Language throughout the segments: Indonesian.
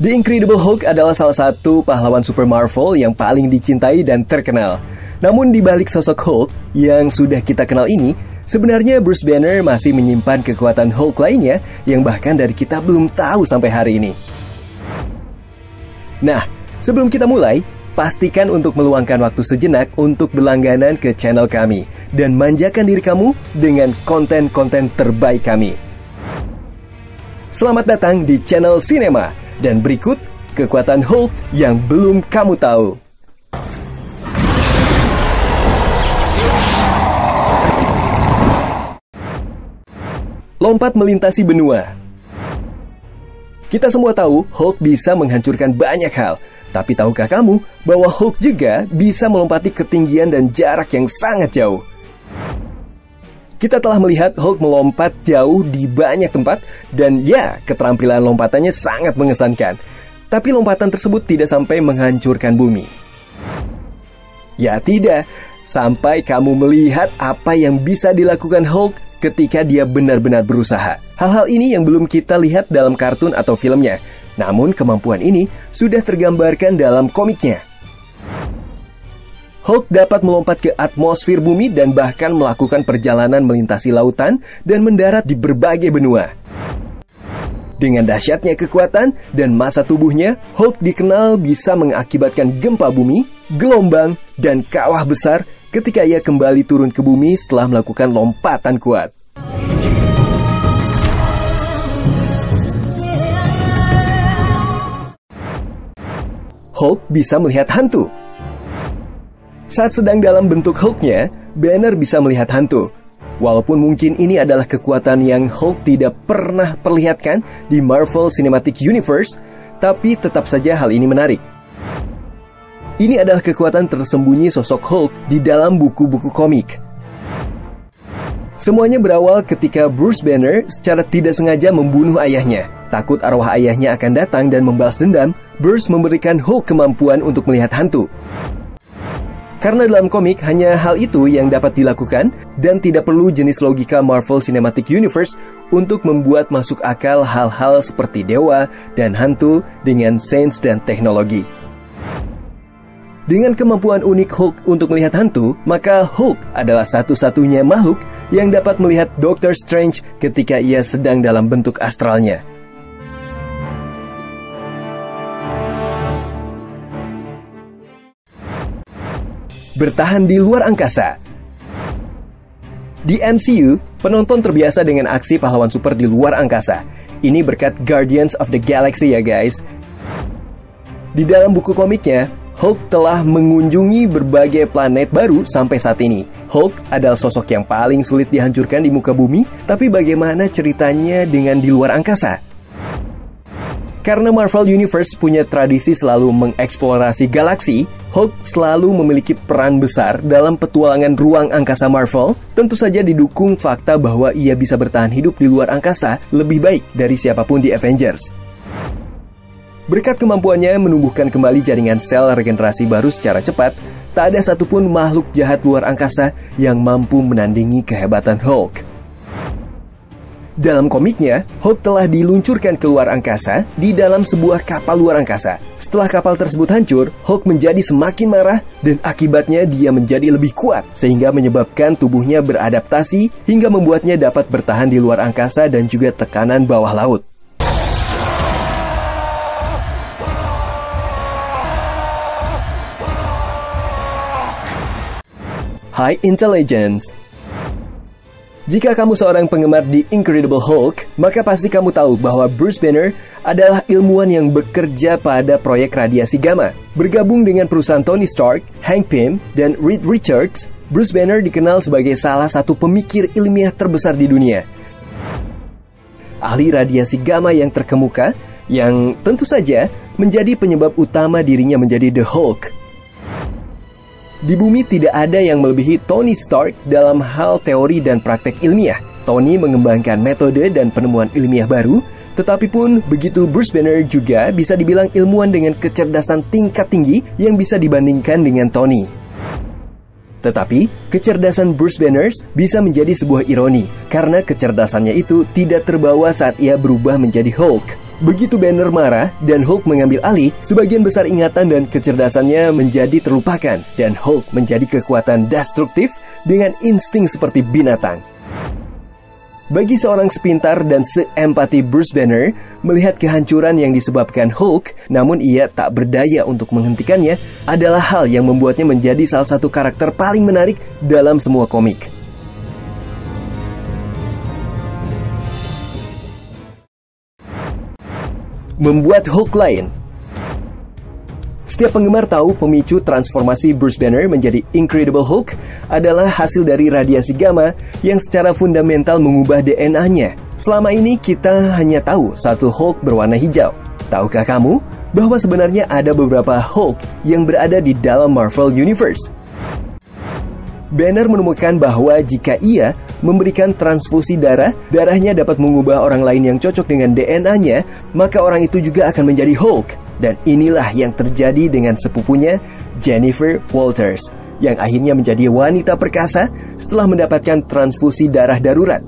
The Incredible Hulk adalah salah satu pahlawan Super Marvel yang paling dicintai dan terkenal. Namun di balik sosok Hulk yang sudah kita kenal ini, sebenarnya Bruce Banner masih menyimpan kekuatan Hulk lainnya yang bahkan dari kita belum tahu sampai hari ini. Nah, sebelum kita mulai, pastikan untuk meluangkan waktu sejenak untuk berlangganan ke channel kami dan manjakan diri kamu dengan konten-konten terbaik kami. Selamat datang di channel Cinema, dan berikut kekuatan Hulk yang belum kamu tahu. Lompat melintasi benua. Kita semua tahu Hulk bisa menghancurkan banyak hal. Tapi tahukah kamu bahwa Hulk juga bisa melompati ketinggian dan jarak yang sangat jauh? Kita telah melihat Hulk melompat jauh di banyak tempat, dan ya, keterampilan lompatannya sangat mengesankan. Tapi lompatan tersebut tidak sampai menghancurkan bumi. Ya tidak, sampai kamu melihat apa yang bisa dilakukan Hulk ketika dia benar-benar berusaha. Hal-hal ini yang belum kita lihat dalam kartun atau filmnya. Namun kemampuan ini sudah tergambarkan dalam komiknya. Hulk dapat melompat ke atmosfer bumi dan bahkan melakukan perjalanan melintasi lautan dan mendarat di berbagai benua. Dengan dahsyatnya kekuatan dan massa tubuhnya, Hulk dikenal bisa mengakibatkan gempa bumi, gelombang, dan kawah besar ketika ia kembali turun ke bumi setelah melakukan lompatan kuat. Hulk bisa melihat hantu. Saat sedang dalam bentuk Hulk-nya, Banner bisa melihat hantu. Walaupun mungkin ini adalah kekuatan yang Hulk tidak pernah perlihatkan di Marvel Cinematic Universe, tapi tetap saja hal ini menarik. Ini adalah kekuatan tersembunyi sosok Hulk di dalam buku-buku komik. Semuanya berawal ketika Bruce Banner secara tidak sengaja membunuh ayahnya. Takut arwah ayahnya akan datang dan membalas dendam, Bruce memberikan Hulk kemampuan untuk melihat hantu. Karena dalam komik hanya hal itu yang dapat dilakukan dan tidak perlu jenis logika Marvel Cinematic Universe untuk membuat masuk akal hal-hal seperti dewa dan hantu dengan sains dan teknologi. Dengan kemampuan unik Hulk untuk melihat hantu, maka Hulk adalah satu-satunya makhluk yang dapat melihat Doctor Strange ketika ia sedang dalam bentuk astralnya. Bertahan di luar angkasa. Di MCU, penonton terbiasa dengan aksi pahlawan super di luar angkasa. Ini berkat Guardians of the Galaxy ya guys. Di dalam buku komiknya, Hulk telah mengunjungi berbagai planet baru sampai saat ini. Hulk adalah sosok yang paling sulit dihancurkan di muka bumi, tapi bagaimana ceritanya dengan di luar angkasa? Karena Marvel Universe punya tradisi selalu mengeksplorasi galaksi, Hulk selalu memiliki peran besar dalam petualangan ruang angkasa Marvel, tentu saja didukung fakta bahwa ia bisa bertahan hidup di luar angkasa lebih baik dari siapapun di Avengers. Berkat kemampuannya menumbuhkan kembali jaringan sel regenerasi baru secara cepat, tak ada satupun makhluk jahat luar angkasa yang mampu menandingi kehebatan Hulk. Dalam komiknya, Hulk telah diluncurkan ke luar angkasa di dalam sebuah kapal luar angkasa. Setelah kapal tersebut hancur, Hulk menjadi semakin marah dan akibatnya dia menjadi lebih kuat sehingga menyebabkan tubuhnya beradaptasi hingga membuatnya dapat bertahan di luar angkasa dan juga tekanan bawah laut. High Intelligence. Jika kamu seorang penggemar The Incredible Hulk, maka pasti kamu tahu bahwa Bruce Banner adalah ilmuwan yang bekerja pada proyek radiasi gamma. Bergabung dengan perusahaan Tony Stark, Hank Pym, dan Reed Richards, Bruce Banner dikenal sebagai salah satu pemikir ilmiah terbesar di dunia. Ahli radiasi gamma yang terkemuka, yang tentu saja menjadi penyebab utama dirinya menjadi The Hulk. Di bumi tidak ada yang melebihi Tony Stark dalam hal teori dan praktek ilmiah. Tony mengembangkan metode dan penemuan ilmiah baru, tetapi pun begitu Bruce Banner juga bisa dibilang ilmuwan dengan kecerdasan tingkat tinggi yang bisa dibandingkan dengan Tony. Tetapi, kecerdasan Bruce Banner bisa menjadi sebuah ironi, karena kecerdasannya itu tidak terbawa saat ia berubah menjadi Hulk. Begitu Banner marah dan Hulk mengambil alih, sebagian besar ingatan dan kecerdasannya menjadi terlupakan dan Hulk menjadi kekuatan destruktif dengan insting seperti binatang. Bagi seorang sepintar dan seempati Bruce Banner, melihat kehancuran yang disebabkan Hulk, namun ia tak berdaya untuk menghentikannya, adalah hal yang membuatnya menjadi salah satu karakter paling menarik dalam semua komik. Membuat Hulk lain. Setiap penggemar tahu pemicu transformasi Bruce Banner menjadi Incredible Hulk adalah hasil dari radiasi gamma yang secara fundamental mengubah DNA-nya. Selama ini kita hanya tahu satu Hulk berwarna hijau. Tahukah kamu bahwa sebenarnya ada beberapa Hulk yang berada di dalam Marvel Universe? Banner menemukan bahwa jika ia memberikan transfusi darah, darahnya dapat mengubah orang lain yang cocok dengan DNA-nya, maka orang itu juga akan menjadi Hulk. Dan inilah yang terjadi dengan sepupunya, Jennifer Walters, yang akhirnya menjadi wanita perkasa setelah mendapatkan transfusi darah darurat.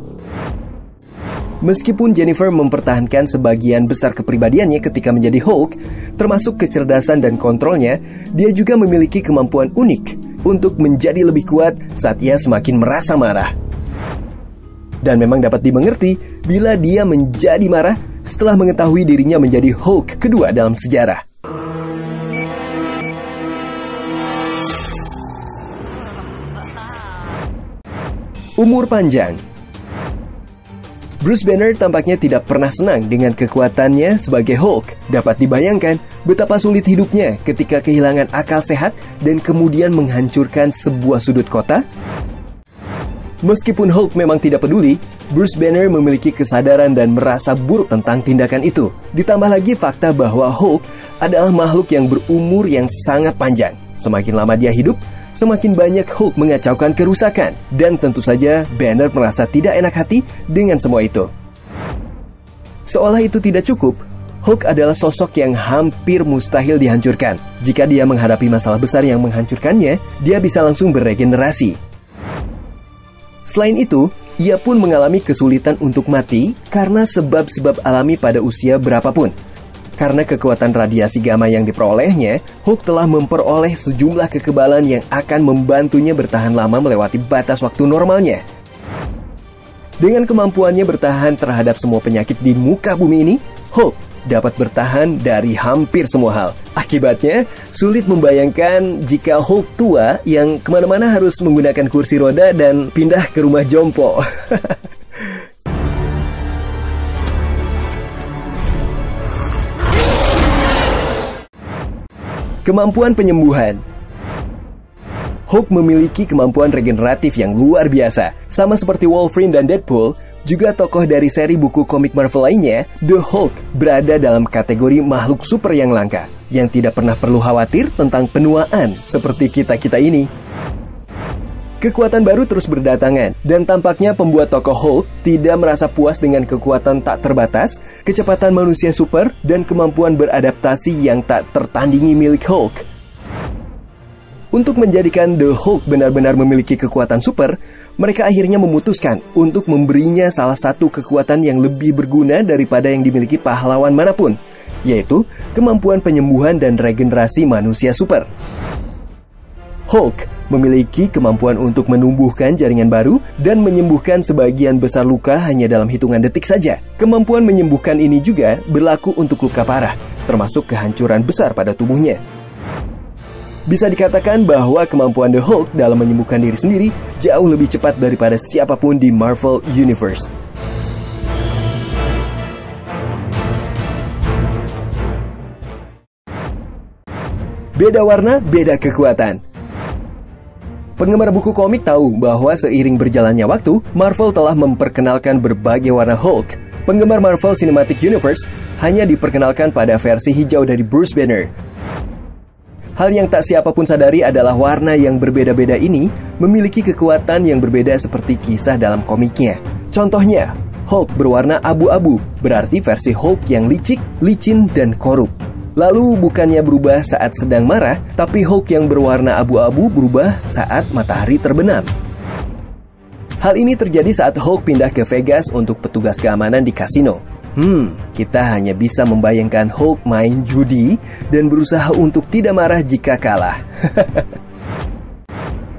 Meskipun Jennifer mempertahankan sebagian besar kepribadiannya ketika menjadi Hulk, termasuk kecerdasan dan kontrolnya, dia juga memiliki kemampuan unik untuk menjadi lebih kuat saat ia semakin merasa marah. Dan memang dapat dimengerti bila dia menjadi marah setelah mengetahui dirinya menjadi Hulk kedua dalam sejarah. Umur panjang. Bruce Banner tampaknya tidak pernah senang dengan kekuatannya sebagai Hulk. Dapat dibayangkan betapa sulit hidupnya ketika kehilangan akal sehat dan kemudian menghancurkan sebuah sudut kota. Meskipun Hulk memang tidak peduli, Bruce Banner memiliki kesadaran dan merasa buruk tentang tindakan itu. Ditambah lagi fakta bahwa Hulk adalah makhluk yang berumur yang sangat panjang. Semakin lama dia hidup, semakin banyak Hulk mengacaukan kerusakan. Dan tentu saja Banner merasa tidak enak hati dengan semua itu. Seolah itu tidak cukup, Hulk adalah sosok yang hampir mustahil dihancurkan. Jika dia menghadapi masalah besar yang menghancurkannya, dia bisa langsung beregenerasi. Selain itu, ia pun mengalami kesulitan untuk mati karena sebab-sebab alami pada usia berapapun. Karena kekuatan radiasi gamma yang diperolehnya, Hulk telah memperoleh sejumlah kekebalan yang akan membantunya bertahan lama melewati batas waktu normalnya. Dengan kemampuannya bertahan terhadap semua penyakit di muka bumi ini, Hulk dapat bertahan dari hampir semua hal. Akibatnya, sulit membayangkan jika Hulk tua yang kemana-mana harus menggunakan kursi roda dan pindah ke rumah jompo. Kemampuan penyembuhan. Hulk memiliki kemampuan regeneratif yang luar biasa. Sama seperti Wolverine dan Deadpool, juga tokoh dari seri buku komik Marvel lainnya, The Hulk berada dalam kategori makhluk super yang langka, yang tidak pernah perlu khawatir tentang penuaan seperti kita-kita ini. Kekuatan baru terus berdatangan, dan tampaknya pembuat tokoh Hulk tidak merasa puas dengan kekuatan tak terbatas, kecepatan manusia super, dan kemampuan beradaptasi yang tak tertandingi milik Hulk. Untuk menjadikan The Hulk benar-benar memiliki kekuatan super, mereka akhirnya memutuskan untuk memberinya salah satu kekuatan yang lebih berguna daripada yang dimiliki pahlawan manapun, yaitu kemampuan penyembuhan dan regenerasi manusia super. Hulk memiliki kemampuan untuk menumbuhkan jaringan baru dan menyembuhkan sebagian besar luka hanya dalam hitungan detik saja. Kemampuan menyembuhkan ini juga berlaku untuk luka parah, termasuk kehancuran besar pada tubuhnya. Bisa dikatakan bahwa kemampuan The Hulk dalam menyembuhkan diri sendiri jauh lebih cepat daripada siapapun di Marvel Universe. Beda warna, beda kekuatan. Penggemar buku komik tahu bahwa seiring berjalannya waktu, Marvel telah memperkenalkan berbagai warna Hulk. Penggemar Marvel Cinematic Universe hanya diperkenalkan pada versi hijau dari Bruce Banner. Hal yang tak siapapun sadari adalah warna yang berbeda-beda ini memiliki kekuatan yang berbeda seperti kisah dalam komiknya. Contohnya, Hulk berwarna abu-abu, berarti versi Hulk yang licik, licin, dan korup. Lalu bukannya berubah saat sedang marah, tapi Hulk yang berwarna abu-abu berubah saat matahari terbenam. Hal ini terjadi saat Hulk pindah ke Vegas untuk petugas keamanan di kasino. Kita hanya bisa membayangkan Hulk main judi dan berusaha untuk tidak marah jika kalah.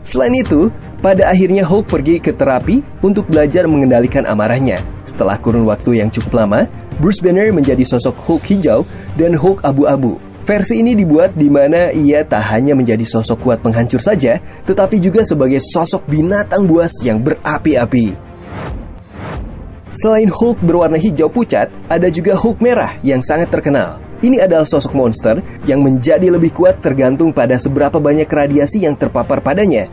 Selain itu, pada akhirnya Hulk pergi ke terapi untuk belajar mengendalikan amarahnya. Setelah kurun waktu yang cukup lama, Bruce Banner menjadi sosok Hulk hijau dan Hulk abu-abu. Versi ini dibuat di mana ia tak hanya menjadi sosok kuat penghancur saja, tetapi juga sebagai sosok binatang buas yang berapi-api. Selain Hulk berwarna hijau pucat, ada juga Hulk merah yang sangat terkenal. Ini adalah sosok monster yang menjadi lebih kuat tergantung pada seberapa banyak radiasi yang terpapar padanya.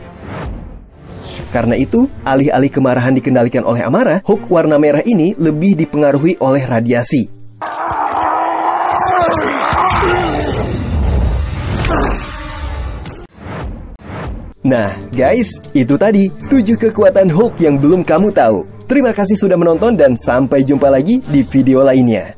Karena itu, alih-alih kemarahan dikendalikan oleh amarah, Hulk warna merah ini lebih dipengaruhi oleh radiasi. Nah, guys, itu tadi 7 kekuatan Hulk yang belum kamu tahu. Terima kasih sudah menonton dan sampai jumpa lagi di video lainnya.